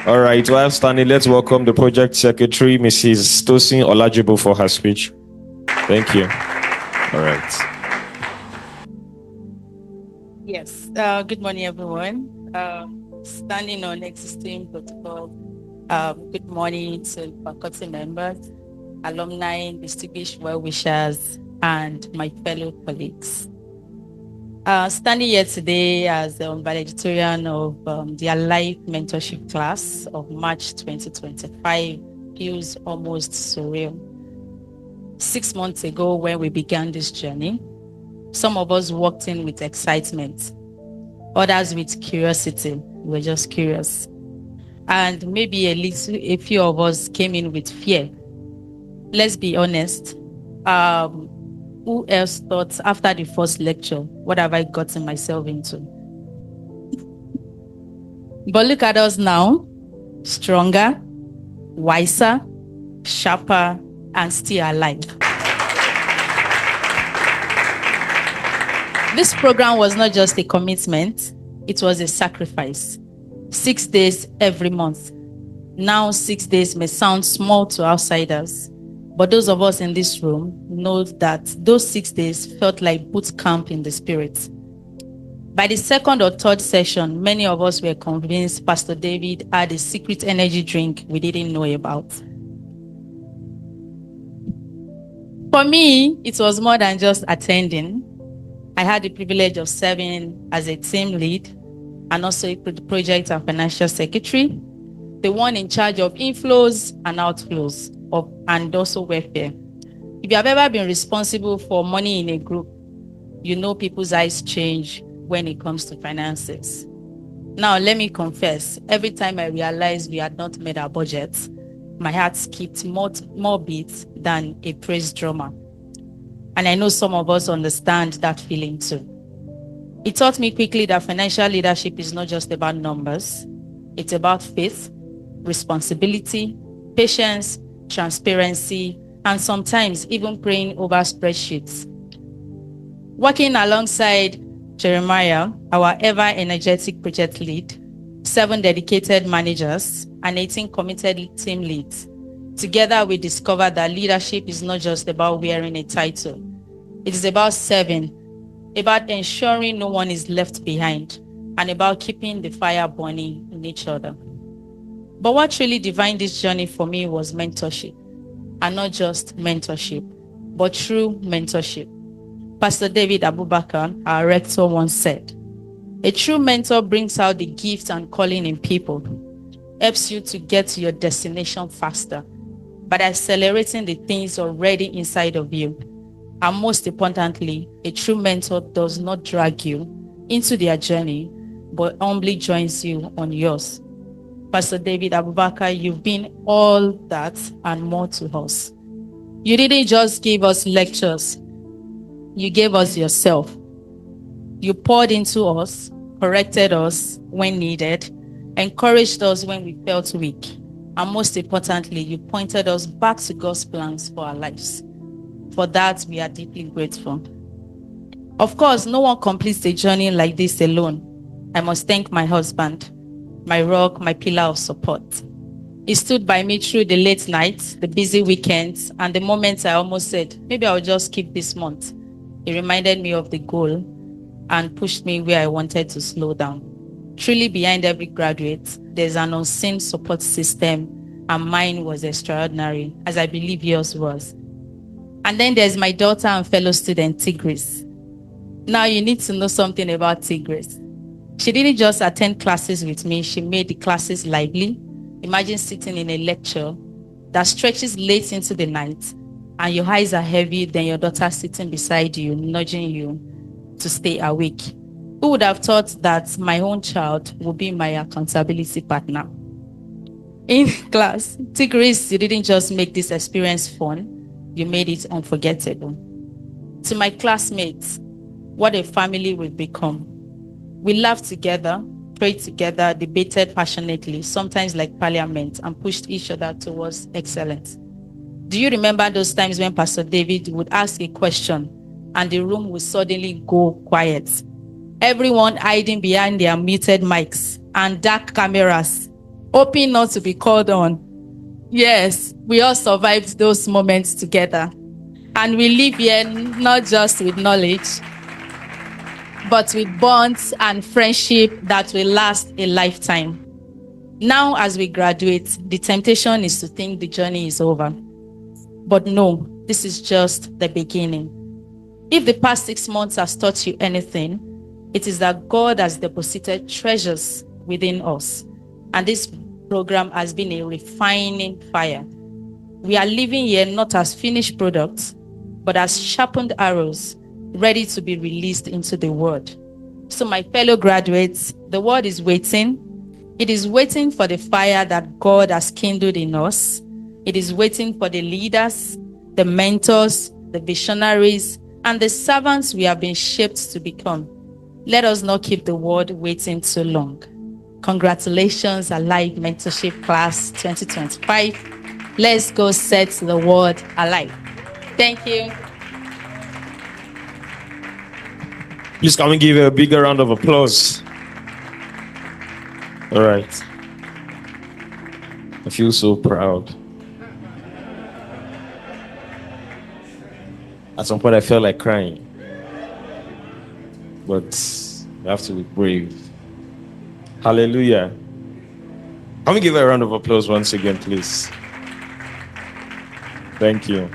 All right, while standing, let's welcome the project secretary, Mrs. Tosin Olajubu, for her speech. Thank you. All right. Yes. Good morning, everyone. Standing on existing protocol. Good morning to faculty members, alumni, distinguished well-wishers, and my fellow colleagues. Standing here today as the valedictorian of the Life Mentorship class of March 2025 feels almost surreal. 6 months ago, when we began this journey, some of us walked in with excitement, others with curiosity. We were just curious. And maybe a few of us came in with fear. Let's be honest. Who else thought after the first lecture, what have I gotten myself into? But look at us now, stronger, wiser, sharper, and still alive. This program was not just a commitment, it was a sacrifice. 6 days every month. Now 6 days may sound small to outsiders, but those of us in this room know that those 6 days felt like boot camp in the spirit. By the second or third session, many of us were convinced Pastor David had a secret energy drink we didn't know about. For me, it was more than just attending. I had the privilege of serving as a team lead and also a project and financial secretary, the one in charge of inflows and outflows and also welfare. If you have ever been responsible for money in a group, you know people's eyes change when it comes to finances. Now, let me confess, every time I realized we had not made our budget, my heart skipped more beats than a praise drummer. And I know some of us understand that feeling too. It taught me quickly that financial leadership is not just about numbers. It's about faith, responsibility, patience, transparency, and sometimes even praying over spreadsheets. Working alongside Jeremiah, our ever-energetic project lead, 7 dedicated managers, and 18 committed team leads. Together, we discovered that leadership is not just about wearing a title. It is about serving, about ensuring no one is left behind, and about keeping the fire burning in each other. But what really defined this journey for me was mentorship. And not just mentorship, but true mentorship. Pastor David Abubakar, our rector, once said, "A true mentor brings out the gift and calling in people, helps you to get to your destination faster by accelerating the things already inside of you. And most importantly, a true mentor does not drag you into their journey, but humbly joins you on yours." Pastor David Abubakar, you've been all that and more to us. You didn't just give us lectures. You gave us yourself. You poured into us, corrected us when needed, encouraged us when we felt weak, and most importantly, you pointed us back to God's plans for our lives. For that, we are deeply grateful. Of course, no one completes a journey like this alone. I must thank my husband, my rock, my pillar of support. He stood by me through the late nights, the busy weekends, and the moments I almost said, maybe I'll just skip this month. He reminded me of the goal and pushed me where I wanted to slow down. Truly, behind every graduate, there's an unseen support system, and mine was extraordinary, as I believe yours was. And then there's my daughter and fellow student, Tigris. Now you need to know something about Tigris. She didn't just attend classes with me, she made the classes lively. Imagine sitting in a lecture that stretches late into the night, and your eyes are heavy, then your daughter sitting beside you, nudging you to stay awake. Who would have thought that my own child would be my accountability partner? In class, Tigris, you didn't just make this experience fun, you made it unforgettable. To my classmates, what a family we've become. We laughed together, prayed together, debated passionately, sometimes like parliament, and pushed each other towards excellence. Do you remember those times when Pastor David would ask a question and the room would suddenly go quiet? Everyone hiding behind their muted mics and dark cameras. hoping not to be called on. Yes, we all survived those moments together. And we live here not just with knowledge, but with bonds and friendship that will last a lifetime. Now, as we graduate, the temptation is to think the journey is over. But no, this is just the beginning. If the past 6 months has taught you anything, it is that God has deposited treasures within us. And this program has been a refining fire. We are living here not as finished products, but as sharpened arrows, ready to be released into the world. So my fellow graduates, the world is waiting. It is waiting for the fire that God has kindled in us. It is waiting for the leaders, the mentors, the visionaries, and the servants we have been shaped to become. Let us not keep the world waiting too long. Congratulations, Alive Mentorship Class 2025. Let's go set the world alive. Thank you. Please, can we give a bigger round of applause? All right. I feel so proud. At some point, I felt like crying. But you have to be brave. Hallelujah. Can we give a round of applause once again, please? Thank you.